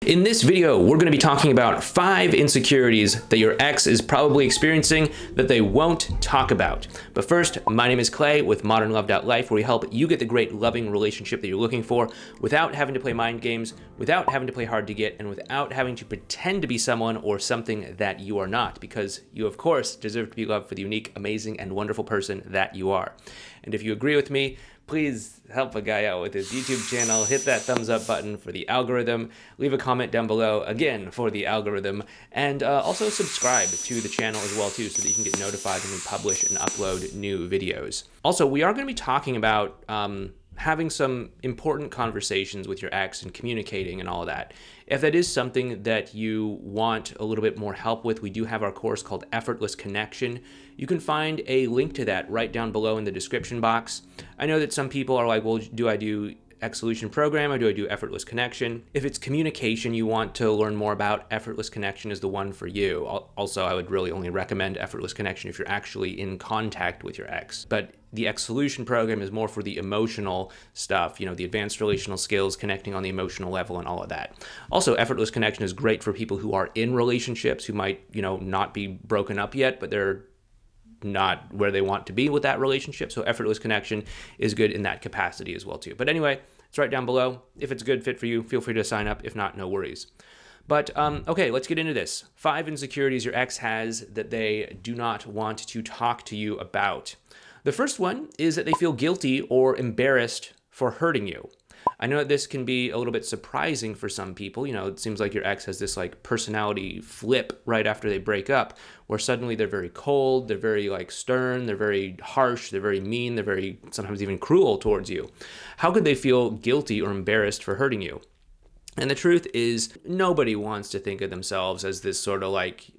In this video, we're going to be talking about 5 insecurities that your ex is probably experiencing that they won't talk about. But first, my name is Clay with modernlove.life, where we help you get the great loving relationship that you're looking for without having to play mind games, without having to play hard to get, and without having to pretend to be someone or something that you are not, because you, of course, deserve to be loved for the unique, amazing, and wonderful person that you are. And if you agree with me, please help a guy out with his YouTube channel. Hit that thumbs up button for the algorithm. Leave a comment down below, again, for the algorithm. And also subscribe to the channel as well, too, so that you can get notified when we publish and upload new videos. Also, we are going to be talking about having some important conversations with your ex and communicating and all of that. If that is something that you want a little bit more help with, we do have our course called Effortless Connection. You can find a link to that right down below in the description box. I know that some people are like, well, do I do Ex Solution Program or do I do Effortless Connection? If it's communication you want to learn more about, Effortless Connection is the one for you. Also, I would really only recommend Effortless Connection if you're actually in contact with your ex. But the Ex Solution Program is more for the emotional stuff, you know, the advanced relational skills, connecting on the emotional level and all of that. Also, Effortless Connection is great for people who are in relationships, who might, you know, not be broken up yet, but they're not where they want to be with that relationship. So Effortless Connection is good in that capacity as well too. But anyway, it's right down below. If it's a good fit for you, feel free to sign up. If not, no worries. But okay, let's get into this. 5 insecurities your ex has that they do not want to talk to you about. The first one is that they feel guilty or embarrassed for hurting you. I know that this can be a little bit surprising for some people. You know, it seems like your ex has this like personality flip right after they break up, where suddenly they're very cold, they're very like stern, they're very harsh, they're very mean, they're very sometimes even cruel towards you. How could they feel guilty or embarrassed for hurting you? And the truth is, nobody wants to think of themselves as this sort of like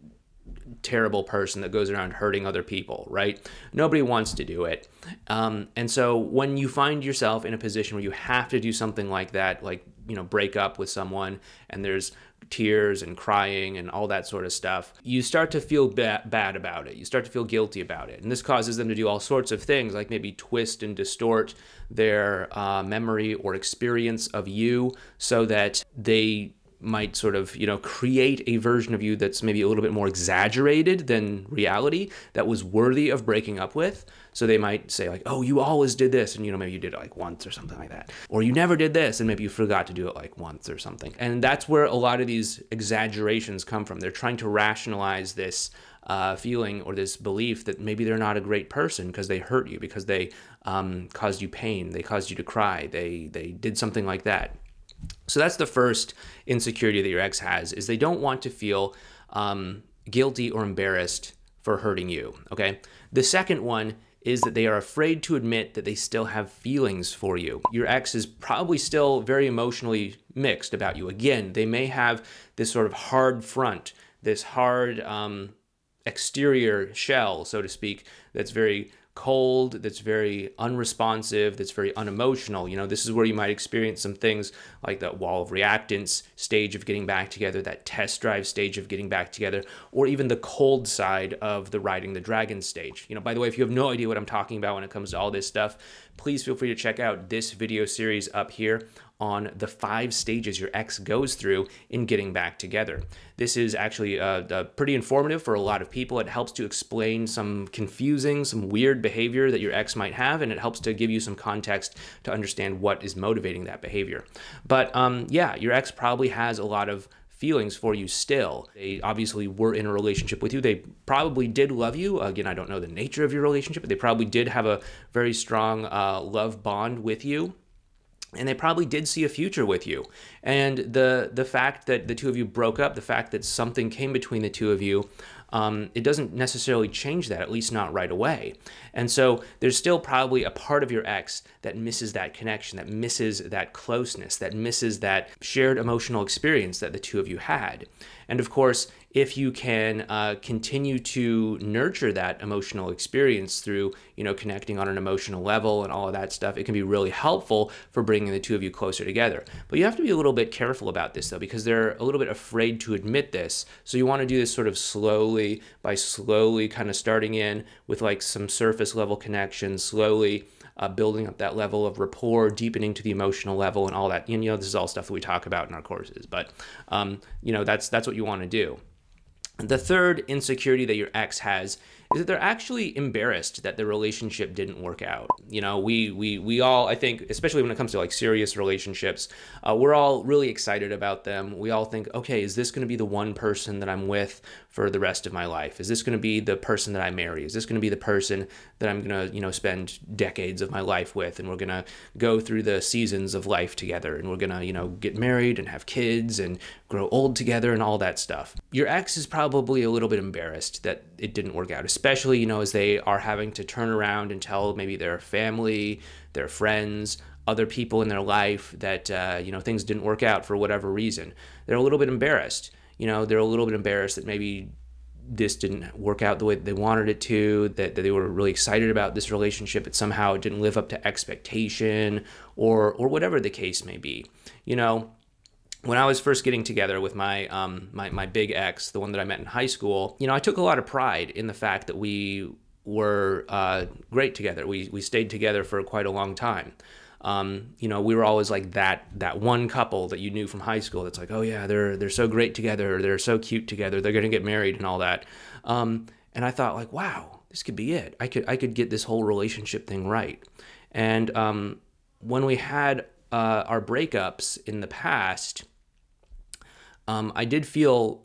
terrible person that goes around hurting other people, right? Nobody wants to do it. And so when you find yourself in a position where you have to do something like that, like, you know, break up with someone and there's tears and crying and all that sort of stuff, you start to feel bad about it. You start to feel guilty about it. And this causes them to do all sorts of things, like maybe twist and distort their memory or experience of you so that they might sort of, you know, create a version of you that's maybe a little bit more exaggerated than reality, that was worthy of breaking up with. So they might say like, oh, you always did this, and, you know, maybe you did it like once or something like that. Or you never did this, and maybe you forgot to do it like once or something. And that's where a lot of these exaggerations come from. They're trying to rationalize this feeling or this belief that maybe they're not a great person because they hurt you, because they caused you pain, they caused you to cry, they did something like that. So that's the first insecurity that your ex has, is they don't want to feel guilty or embarrassed for hurting you, okay? The second one is that they are afraid to admit that they still have feelings for you. Your ex is probably still very emotionally mixed about you. Again, they may have this sort of hard front, this hard exterior shell, so to speak, that's very cold, that's very unresponsive, that's very unemotional. You know, this is where you might experience some things like that wall of reactance stage of getting back together, that test drive stage of getting back together, or even the cold side of the riding the dragon stage. You know, by the way, if you have no idea what I'm talking about when it comes to all this stuff, please feel free to check out this video series up here on the 5 stages your ex goes through in getting back together. This is actually pretty informative for a lot of people. It helps to explain some confusing, some weird behavior that your ex might have, and it helps to give you some context to understand what is motivating that behavior. But yeah, your ex probably has a lot of feelings for you still. They obviously were in a relationship with you. They probably did love you. Again, I don't know the nature of your relationship, but they probably did have a very strong love bond with you. And they probably did see a future with you. And the fact that the two of you broke up, the fact that something came between the two of you, it doesn't necessarily change that, at least not right away. And so there's still probably a part of your ex that misses that connection, that misses that closeness, that misses that shared emotional experience that the two of you had. And of course, if you can continue to nurture that emotional experience through, you know, connecting on an emotional level and all of that stuff, it can be really helpful for bringing the two of you closer together. But you have to be a little bit careful about this, though, because they're a little bit afraid to admit this. So you want to do this sort of slowly, by slowly kind of starting in with like some surface level connections, slowly building up that level of rapport, deepening to the emotional level and all that. You know, this is all stuff that we talk about in our courses, but you know, that's what you want to do. The third insecurity that your ex has is that they're actually embarrassed that the relationship didn't work out. You know, we all, I think, especially when it comes to like serious relationships, we're all really excited about them. We all think, okay, is this going to be the one person that I'm with for the rest of my life? Is this going to be the person that I marry? Is this going to be the person that I'm going to, you know, spend decades of my life with? And we're going to go through the seasons of life together, and we're going to, you know, get married and have kids and grow old together and all that stuff. Your ex is probably a little bit embarrassed that it didn't work out, especially, you know, as they are having to turn around and tell maybe their family, their friends, other people in their life that, you know, things didn't work out for whatever reason. They're a little bit embarrassed. You know, they're a little bit embarrassed that maybe this didn't work out the way that they wanted it to, that they were really excited about this relationship, but somehow it didn't live up to expectation, or whatever the case may be. You know, when I was first getting together with my my big ex, the one that I met in high school, you know, I took a lot of pride in the fact that we were great together. We stayed together for quite a long time. You know, we were always like that one couple that you knew from high school that's like, oh yeah, they're so great together, they're so cute together, they're gonna get married and all that. And I thought like, wow, this could be it. I could get this whole relationship thing right. And when we had our breakups in the past, I did feel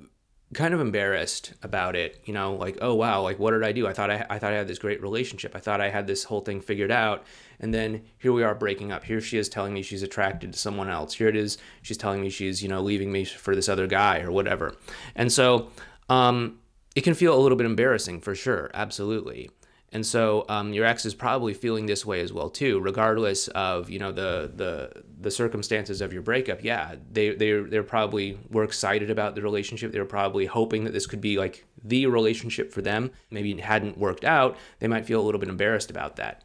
kind of embarrassed about it, you know, like, oh wow, like what did I do? I thought I had this great relationship. I thought I had this whole thing figured out, and then here we are breaking up. Here she is telling me she's attracted to someone else. Here it is, she's telling me she's, you know, leaving me for this other guy or whatever. And so it can feel a little bit embarrassing for sure, absolutely. And so your ex is probably feeling this way as well too, regardless of, you know, the circumstances of your breakup. Yeah, they probably were excited about the relationship. They were probably hoping that this could be like the relationship for them. Maybe it hadn't worked out. They might feel a little bit embarrassed about that.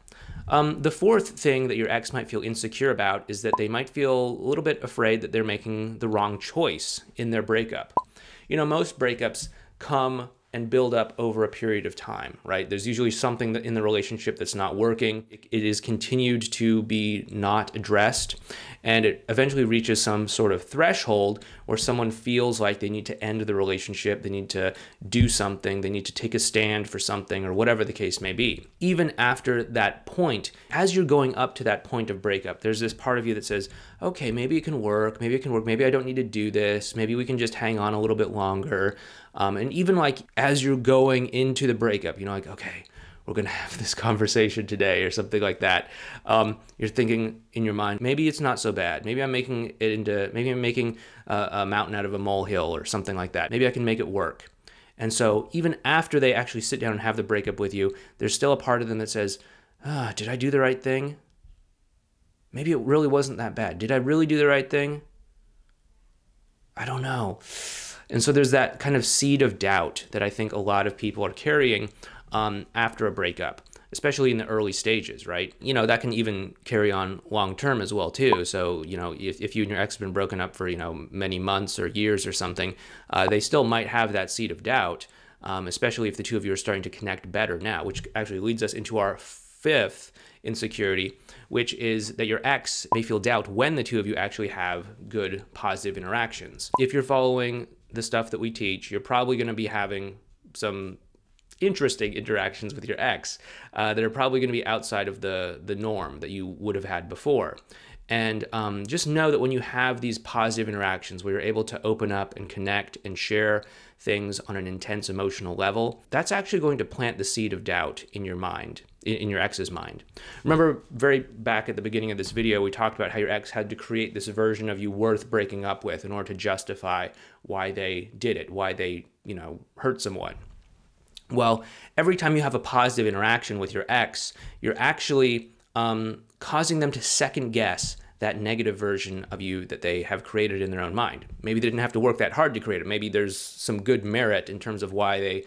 The fourth thing that your ex might feel insecure about is that they might feel a little bit afraid that they're making the wrong choice in their breakup. You know, most breakups come and build up over a period of time, right? There's usually something in the relationship that's not working. It is continued to be not addressed, and it eventually reaches some sort of threshold where someone feels like they need to end the relationship, they need to do something, they need to take a stand for something, or whatever the case may be. Even after that point, as you're going up to that point of breakup, there's this part of you that says, okay, maybe it can work, maybe I don't need to do this, maybe we can just hang on a little bit longer. And even like as you're going into the breakup, you know, like, okay, we're going to have this conversation today or something like that. You're thinking in your mind, maybe it's not so bad. Maybe I'm making a mountain out of a molehill or something like that. Maybe I can make it work. And so even after they actually sit down and have the breakup with you, there's still a part of them that says, did I do the right thing? Maybe it really wasn't that bad. Did I really do the right thing? I don't know. And so there's that kind of seed of doubt that I think a lot of people are carrying after a breakup, especially in the early stages, right? You know, that can even carry on long term as well too. So, you know, if you and your ex have been broken up for, you know, many months or years or something, they still might have that seed of doubt, especially if the two of you are starting to connect better now, which actually leads us into our fifth insecurity, which is that your ex may feel doubt when the two of you actually have good, positive interactions. If you're following the stuff that we teach, you're probably going to be having some interesting interactions with your ex that are probably going to be outside of the norm that you would have had before. And just know that when you have these positive interactions where you're able to open up and connect and share things on an intense emotional level, that's actually going to plant the seed of doubt in your mind, in your ex's mind. Remember, very back at the beginning of this video, we talked about how your ex had to create this version of you worth breaking up with in order to justify why they did it, why they, you know, hurt someone. Well, every time you have a positive interaction with your ex, you're actually causing them to second guess that negative version of you that they have created in their own mind. Maybe they didn't have to work that hard to create it. Maybe there's some good merit in terms of why they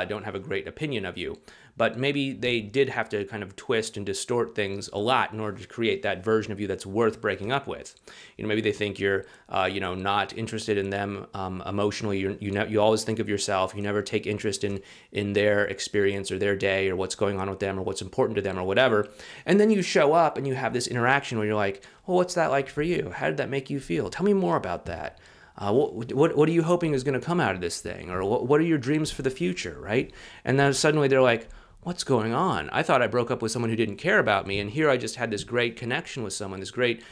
don't have a great opinion of you. but maybe they did have to kind of twist and distort things a lot in order to create that version of you that's worth breaking up with. Maybe they think you're, not interested in them emotionally. You always think of yourself. You never take interest in their experience or their day or what's going on with them or what's important to them or whatever. And then you show up and you have this interaction where you're like, well, what's that like for you? How did that make you feel? Tell me more about that. What are you hoping is going to come out of this thing? Or what are your dreams for the future, right? And then suddenly they're like, what's going on? I thought I broke up with someone who didn't care about me, and here I just had this great connection with someone, this great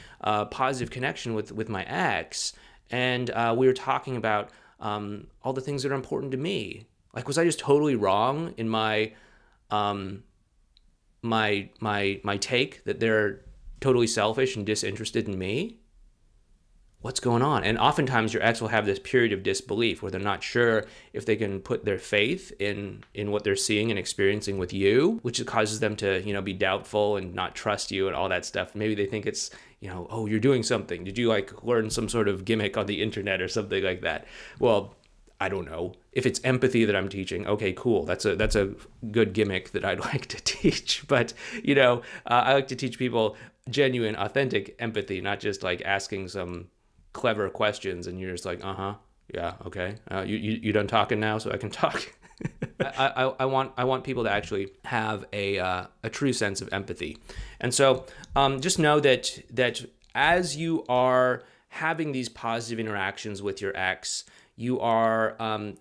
positive connection with my ex, and we were talking about all the things that are important to me. Like, was I just totally wrong in my my take that they're totally selfish and disinterested in me? What's going on? And oftentimes your ex will have this period of disbelief where they're not sure if they can put their faith in what they're seeing and experiencing with you, which causes them to, be doubtful and not trust you and all that stuff. Maybe they think it's, oh, you're doing something. Did you learn some sort of gimmick on the internet or something like that? Well, I don't know. If it's empathy that I'm teaching, okay, cool. That's a good gimmick that I'd like to teach. But, I like to teach people genuine, authentic empathy, not just asking some clever questions and you're just like, yeah, okay. You done talking now so I can talk? I want people to actually have a true sense of empathy. And so just know that as you are having these positive interactions with your ex, you are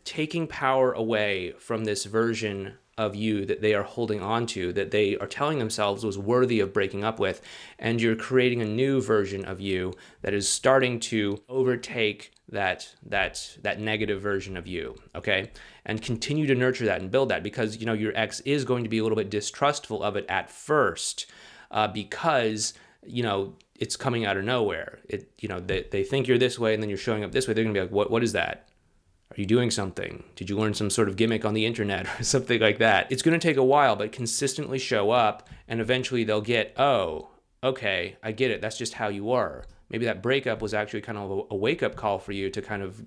taking power away from this version of you that they are holding on to, that they are telling themselves was worthy of breaking up with, and you're creating a new version of you that is starting to overtake that negative version of you, okay? And continue to nurture that and build that, because your ex is going to be a little bit distrustful of it at first, because it's coming out of nowhere. They think you're this way, and then you're showing up this way. They're gonna be like, what is that? Are you doing something? Did you learn some sort of gimmick on the internet or something like that? It's going to take a while, but consistently show up, and eventually they'll get, oh, okay, I get it. That's just how you are. Maybe that breakup was actually kind of a wake-up call for you to kind of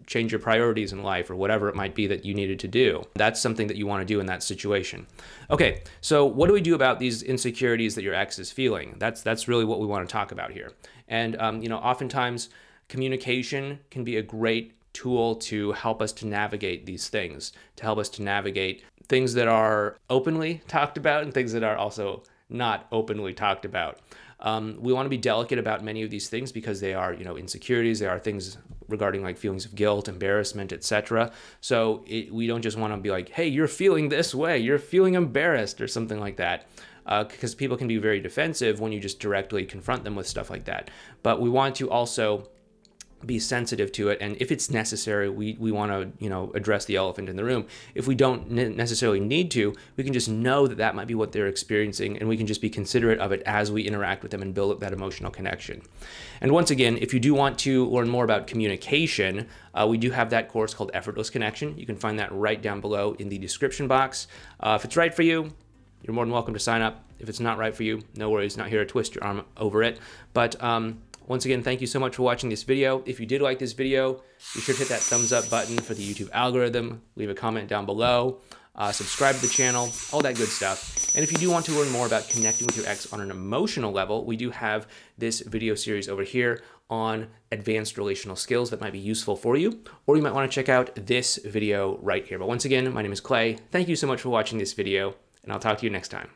change your priorities in life or whatever it might be that you needed to do. That's something that you want to do in that situation. Okay, so what do we do about these insecurities that your ex is feeling? That's really what we want to talk about here. And oftentimes communication can be a great tool to help us to navigate these things, to help us to navigate things that are openly talked about and things that are also not openly talked about. We want to be delicate about many of these things because they are, insecurities. They are things regarding feelings of guilt, embarrassment, etc. So we don't just want to be like, hey, you're feeling this way, you're feeling embarrassed or something like that. Because people can be very defensive when you just directly confront them with stuff like that. But we want to also be sensitive to it, and if it's necessary, we want to address the elephant in the room. If we don't necessarily need to, we can just know that might be what they're experiencing, and we can just be considerate of it as we interact with them and build up that emotional connection. And once again, if you do want to learn more about communication, we do have that course called Effortless Connection. You can find that right down below in the description box. If it's right for you, you're more than welcome to sign up. If it's not right for you, no worries, not here to twist your arm over it. But once again, thank you so much for watching this video. If you did like this video, be sure to hit that thumbs up button for the YouTube algorithm. Leave a comment down below. Subscribe to the channel, all that good stuff. And if you do want to learn more about connecting with your ex on an emotional level, we do have this video series over here on advanced relational skills that might be useful for you, or you might want to check out this video right here. But once again, my name is Clay. Thank you so much for watching this video, and I'll talk to you next time.